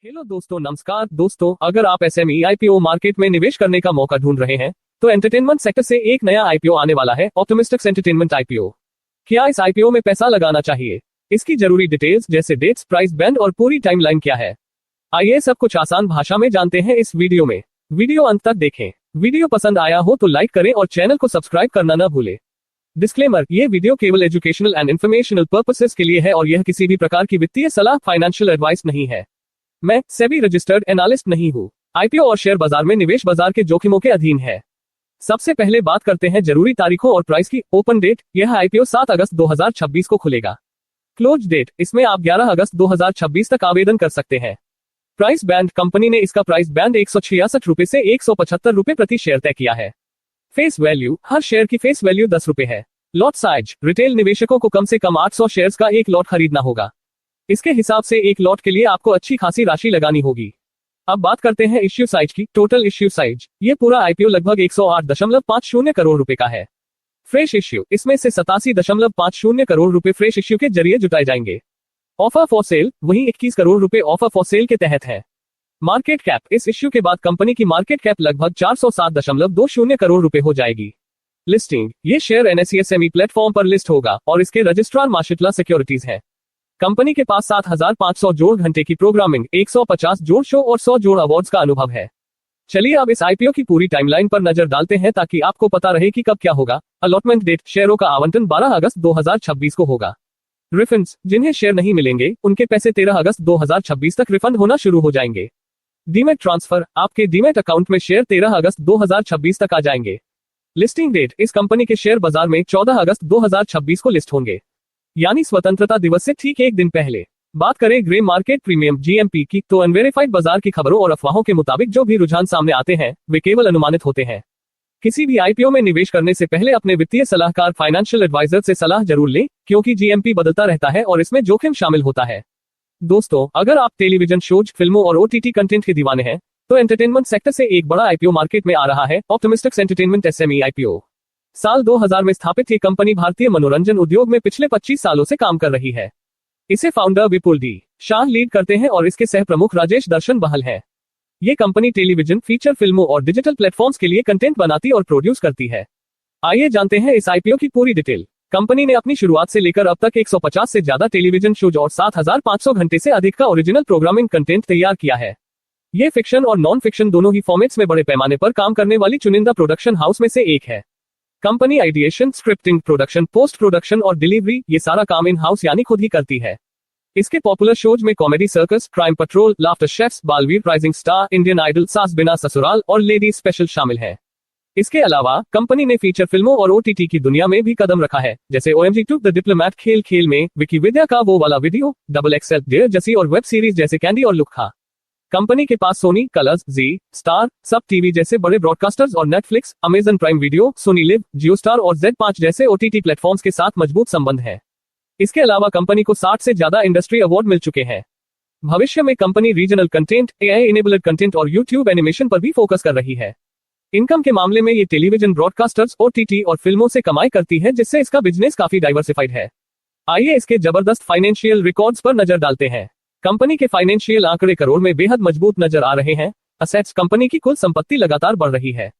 Hello दोस्तों, नमस्कार दोस्तों। अगर आप एसएमई आईपीओ मार्केट में निवेश करने का मौका ढूंढ रहे हैं तो एंटरटेनमेंट सेक्टर से एक नया आईपीओ आने वाला है, ऑप्टिमिस्टिक्स एंटरटेनमेंट आईपीओ। क्या इस आईपीओ में पैसा लगाना चाहिए, इसकी जरूरी डिटेल्स जैसे डेट्स, प्राइस बैंड और पूरी टाइमलाइन क्या है, आइए सब कुछ आसान भाषा में जानते हैं इस वीडियो में। वीडियो अंत तक देखें। वीडियो पसंद आया हो तो लाइक करें और चैनल को सब्सक्राइब करना न भूलें। डिस्क्लेमर, ये वीडियो केवल एजुकेशनल एंड इन्फॉर्मेशनल पर्पसेस के लिए है और यह किसी भी प्रकार की वित्तीय सलाह, फाइनेंशियल एडवाइस नहीं है। मैं सेबी रजिस्टर्ड एनालिस्ट नहीं हूँ। आईपीओ और शेयर बाजार में निवेश बाजार के जोखिमों के अधीन है। सबसे पहले बात करते हैं जरूरी तारीखों और प्राइस की। ओपन डेट, यह आईपीओ 7 अगस्त 2026 को खुलेगा। क्लोज डेट, इसमें आप 11 अगस्त 2026 तक आवेदन कर सकते हैं। प्राइस बैंड, कंपनी ने इसका प्राइस बैंड 166 रुपए से 175 रुपए प्रति शेयर तय किया है। फेस वैल्यू, हर शेयर की फेस वैल्यू 10 रुपए है। लॉट साइज, रिटेल निवेशकों को कम से कम 800 शेयर्स का एक लॉट खरीदना होगा। इसके हिसाब से एक लॉट के लिए आपको अच्छी खासी राशि लगानी होगी। अब बात करते हैं इश्यू साइज की। टोटल इश्यू साइज, ये पूरा आईपीओ लगभग 108.50 करोड़ रुपए का है। फ्रेश इश्यू, इसमें से 87.50 करोड़ रुपए फ्रेश इश्यू के जरिए जुटाए जाएंगे। ऑफर फॉर सेल, वहीं 21 करोड़ रुपए ऑफर फॉर सेल के तहत है। मार्केट कैप, इस इश्यू के बाद कंपनी की मार्केट कैप लगभग 407.20 करोड़ रुपए हो जाएगी। लिस्टिंग, ये शेयर एनएसई एसएमई प्लेटफॉर्म पर लिस्ट होगा और इसके रजिस्ट्रार मार्शिटला सिक्योरिटीज है। कंपनी के पास 7500 जोड़ घंटे की प्रोग्रामिंग, 150 जोड़ शो और 100 जोड़ अवार्ड्स का अनुभव है। चलिए अब इस आईपीओ की पूरी टाइमलाइन पर नजर डालते हैं ताकि आपको पता रहे कि कब क्या होगा। अलॉटमेंट डेट, शेयरों का आवंटन 12 अगस्त 2026 को होगा। रिफंड्स, जिन्हें शेयर नहीं मिलेंगे उनके पैसे 13 अगस्त 2026 तक रिफंड होना शुरू हो जाएंगे। डीमैट ट्रांसफर, आपके डीमैट अकाउंट में शेयर 13 अगस्त 2026 तक आ जाएंगे। लिस्टिंग डेट, इस कंपनी के शेयर बाजार में 14 अगस्त 2026 को लिस्ट होंगे, यानी स्वतंत्रता दिवस से ठीक एक दिन पहले। बात करें ग्रे मार्केट प्रीमियम जीएमपी की, तो अनवेरिफाइड बाजार की खबरों और अफवाहों के मुताबिक जो भी रुझान सामने आते हैं वे केवल अनुमानित होते हैं। किसी भी आईपीओ में निवेश करने से पहले अपने वित्तीय सलाहकार, फाइनेंशियल एडवाइजर से सलाह जरूर लें, क्योंकि जीएमपी बदलता रहता है और इसमें जोखिम शामिल होता है। दोस्तों, अगर आप टेलीविजन शोज, फिल्मों और ओटीटी कंटेंट के दीवाने हैं तो एंटरटेनमेंट सेक्टर से एक बड़ा आईपीओ मार्केट में आ रहा है, ऑप्टिमिस्टिक्स एंटरटेनमेंट एसएमई आईपीओ। साल 2000 में स्थापित ये कंपनी भारतीय मनोरंजन उद्योग में पिछले 25 सालों से काम कर रही है। इसे फाउंडर विपुल डी शाह लीड करते हैं और इसके सह प्रमुख राजेश दर्शन बहल हैं। ये कंपनी टेलीविजन, फीचर फिल्मों और डिजिटल प्लेटफॉर्म्स के लिए कंटेंट बनाती और प्रोड्यूस करती है। आइए जानते हैं इस आईपीओ की पूरी डिटेल। कंपनी ने अपनी शुरुआत से लेकर अब तक 150 से ज्यादा टेलीविजन शोज और 7500 घंटे से अधिक का ओरिजिनल प्रोग्रामिंग कंटेंट तैयार किया है। ये फिक्शन और नॉन फिक्शन दोनों ही फॉर्मेट्स में बड़े पैमाने पर काम करने वाली चुनिंदा प्रोडक्शन हाउस में से एक है। Company ideation, scripting, production, post production और डिलीवरी, ये सारा काम इन हाउस यानी खुद ही करती है। इसके पॉपुलर शोज में comedy circus, crime patrol, laughter chefs, Baalveer, rising star, Indian idol, Saas Bina ससुराल और लेडी स्पेशल शामिल हैं। इसके अलावा कंपनी ने फीचर फिल्मों और ओटीटी की दुनिया में भी कदम रखा है, जैसे OMG 2 द डिप्लोमैट, खेल खेल में, विकिविद्या का वो वाला वीडियो, XXL, डेयर जैसी और वेब सीरीज जैसे कैंडी और लुक्खा। कंपनी के पास Sony, Colors, Zee, Star, Sab TV जैसे बड़े ब्रॉडकास्टर्स और Netflix, Amazon Prime Video, Sony LIV, Jio Star और Z5 जैसे ओटीटी प्लेटफॉर्म्स के साथ मजबूत संबंध है। इसके अलावा कंपनी को 60 से ज्यादा इंडस्ट्री अवार्ड मिल चुके हैं। भविष्य में company regional content, AI enabled content और यूट्यूब एनिमेशन पर भी फोकस कर रही है। इनकम के मामले में ये टेलीविजन, ब्रॉडकास्टर्स, ओटीटी और फिल्मों से कमाई करती है, जिससे इसका बिजनेस काफी डाइवर्सिफाइड है। आइए इसके जबरदस्त फाइनेंशियल रिकॉर्ड्स पर नजर डालते हैं। कंपनी के फाइनेंशियल आंकड़े करोड़ में बेहद मजबूत नजर आ रहे हैं। असेट्स, कंपनी की कुल संपत्ति लगातार बढ़ रही है।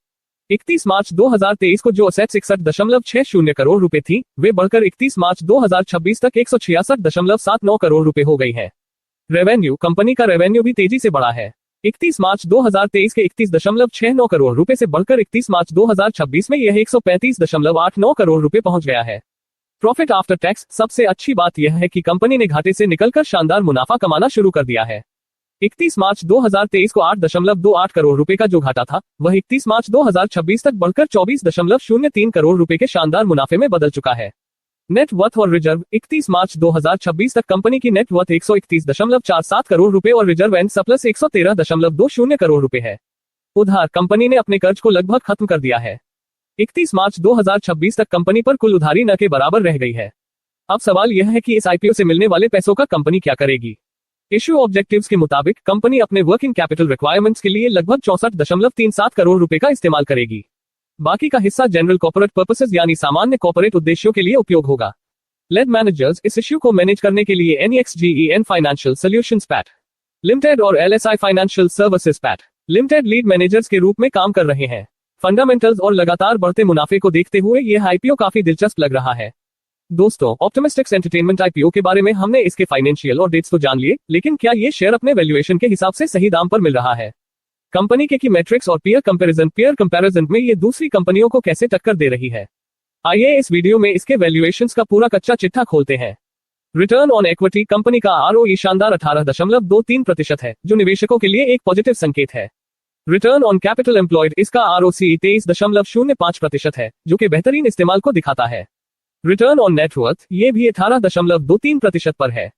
31 मार्च 2023 को जो असेट्स 61.60 करोड़ रुपए थी, वे बढ़कर 31 मार्च 2026 तक 166.79 करोड़ रुपए हो गई है। रेवेन्यू, कंपनी का रेवेन्यू भी तेजी से बढ़ा है। 31 मार्च 2023 के 31.69 करोड़ रुपए से बढ़कर 31 मार्च 2026 में यह 135.89 करोड़ रुपए पहुंच गया है। प्रॉफिट आफ्टर टैक्स, सबसे अच्छी बात यह है कि कंपनी ने घाटे से निकलकर शानदार मुनाफा कमाना शुरू कर दिया है। 31 मार्च 2023 को 8.28 करोड़ रुपए का जो घाटा था, वह 31 मार्च 2026 तक बढ़कर 24.03 करोड़ रुपए के शानदार मुनाफे में बदल चुका है। नेट वर्थ और रिजर्व, 31 मार्च 2026 तक कंपनी की नेट वर्थ 131.47 करोड़ रुपए और रिजर्व एंड सरप्लस 113.20 करोड़ रुपए है। उधार, कंपनी ने अपने कर्ज को लगभग खत्म कर दिया है। 31 मार्च 2026 तक कंपनी पर कुल उधारी न के बराबर रह गई है। अब सवाल यह है कि इस आईपीओ से मिलने वाले पैसों का कंपनी क्या करेगी। इश्यू ऑब्जेक्टिव्स के मुताबिक कंपनी अपने वर्किंग कैपिटल रिक्वायरमेंट्स के लिए लगभग 64.37 करोड़ रुपए का इस्तेमाल करेगी। बाकी का हिस्सा जनरल कॉर्पोरेट पर्पसेस यानी सामान्य कॉर्पोरेट उद्देश्यों के लिए उपयोग होगा। लेड मैनेजर्स, इस इश्यू को मैनेज करने के लिए NEXGEN financial solutions PAT limited और LSI financial services PAT limited lead managers के रूप में काम कर रहे हैं। फंडामेंटल्स और लगातार बढ़ते मुनाफे को देखते हुए यह आईपीओ काफी दिलचस्प लग रहा है। दोस्तों, ऑप्टिमिस्टिक्स एंटरटेनमेंट आईपीओ के बारे में हमने इसके फाइनेंशियल और डेट्स तो जान लिए, लेकिन क्या ये शेयर अपने वैल्यूएशन के हिसाब से सही दाम पर मिल रहा है? कंपनी के की मैट्रिक्स और पीयर कंपैरिजन में ये दूसरी कंपनियों को कैसे टक्कर दे रही है? आइए इस वीडियो में इसके वैल्यूएशंस का पूरा कच्चा चिट्ठा खोलते हैं। रिटर्न ऑन इक्विटी कंपनी का ROE शानदार 18.23% है, जो निवेशकों के लिए एक पॉजिटिव संकेत है। रिटर्न ऑन कैपिटल एम्प्लॉयड इसका ROCE 23.05% है, जो कि बेहतरीन इस्तेमाल को दिखाता है। रिटर्न ऑन नेटवर्थ ये भी 18.23% पर है।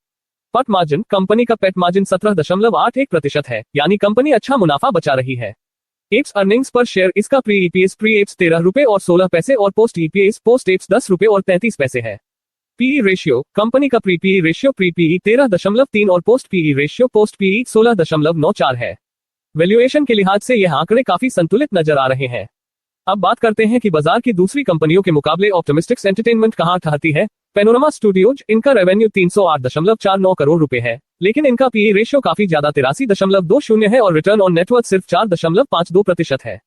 पट मार्जिन कंपनी का पेट मार्जिन 17.81% है, यानी कंपनी अच्छा मुनाफा बचा रही है। एप्स अर्निंग्स पर शेयर इसका प्री ईपीएस 13 रुपए और 16 पैसे और पोस्ट ईपीएस 10 रुपए और 33 पैसे है। पीई रेशियो कंपनी का प्री पीई रेशियो 13.3 और पोस्ट पीई रेशियो 16.94 है। वैल्यूएशन के लिहाज से यह आंकड़े काफी संतुलित नजर आ रहे हैं। अब बात करते हैं कि बाजार की दूसरी कंपनियों के मुकाबले ऑप्टिमिस्टिक्स एंटरटेनमेंट कहां ठहरती है। पैनोरमा स्टूडियोज इनका रेवेन्यू 308.49 करोड़ रुपए है, लेकिन इनका पीई रेशियो काफी ज्यादा 83.20 है और रिटर्न ऑन नेटवर्थ सिर्फ 4.52% है।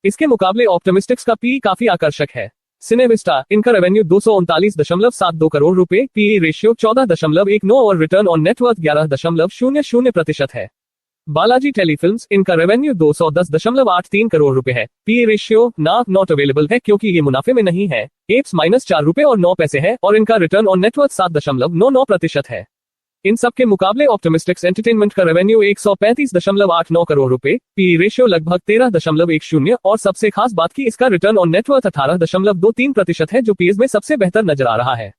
इसके मुकाबले ऑप्टिमिस्टिक्स का पीई काफी आकर्षक है। सिनेविस्टा इनका रेवेन्यू 239.72 करोड़ रुपए, पीई रेशियो 14.19 और रिटर्न ऑन नेटवर्थ 11.00% है। बालाजी टेलीफिल्म्स इनका रेवेन्यू 210.83 करोड़ रुपए है, पीई रेशियो नॉट अवेलेबल है क्योंकि ये मुनाफे में नहीं है, एप्स -4 रुपए और 9 पैसे है और इनका रिटर्न ऑन नेटवर्थ 7.99% है। इन सब के मुकाबले ऑप्टिमिस्टिक्स एंटरटेनमेंट का रेवेन्यू 135.89 करोड़ रुपए, पीई रेशियो लगभग 13.10 और सबसे खास बात की इसका रिटर्न ऑन नेटवर्थ 18.23% है, जो पीएस में सबसे बेहतर नजर आ रहा है।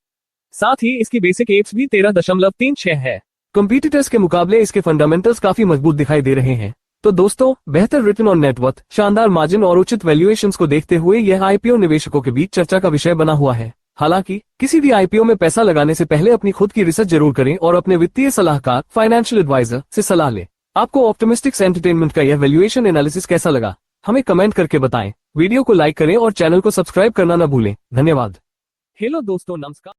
साथ ही इसकी बेसिक एप्स भी 13.36 है। कंपीटिटर्स के मुकाबले इसके फंडामेंटल्स काफी मजबूत दिखाई दे रहे हैं। तो दोस्तों, बेहतर रिटर्न ऑन नेटवर्थ, शानदार मार्जिन और उचित वैल्यूएशंस को देखते हुए यह आईपीओ निवेशकों के बीच चर्चा का विषय बना हुआ है। हालांकि किसी भी आईपीओ में पैसा लगाने से पहले अपनी खुद की रिसर्च जरूर करें और अपने वित्तीय सलाहकार फाइनेंशियल एडवाइजर से सलाह लें। आपको ऑप्टिमिस्टिक्स एंटरटेनमेंट का यह वैल्यूएशन एनालिसिस कैसा लगा, हमें कमेंट करके बताएं। वीडियो को लाइक करें और चैनल को सब्सक्राइब करना न भूलें। धन्यवाद। हेलो दोस्तों, नमस्कार।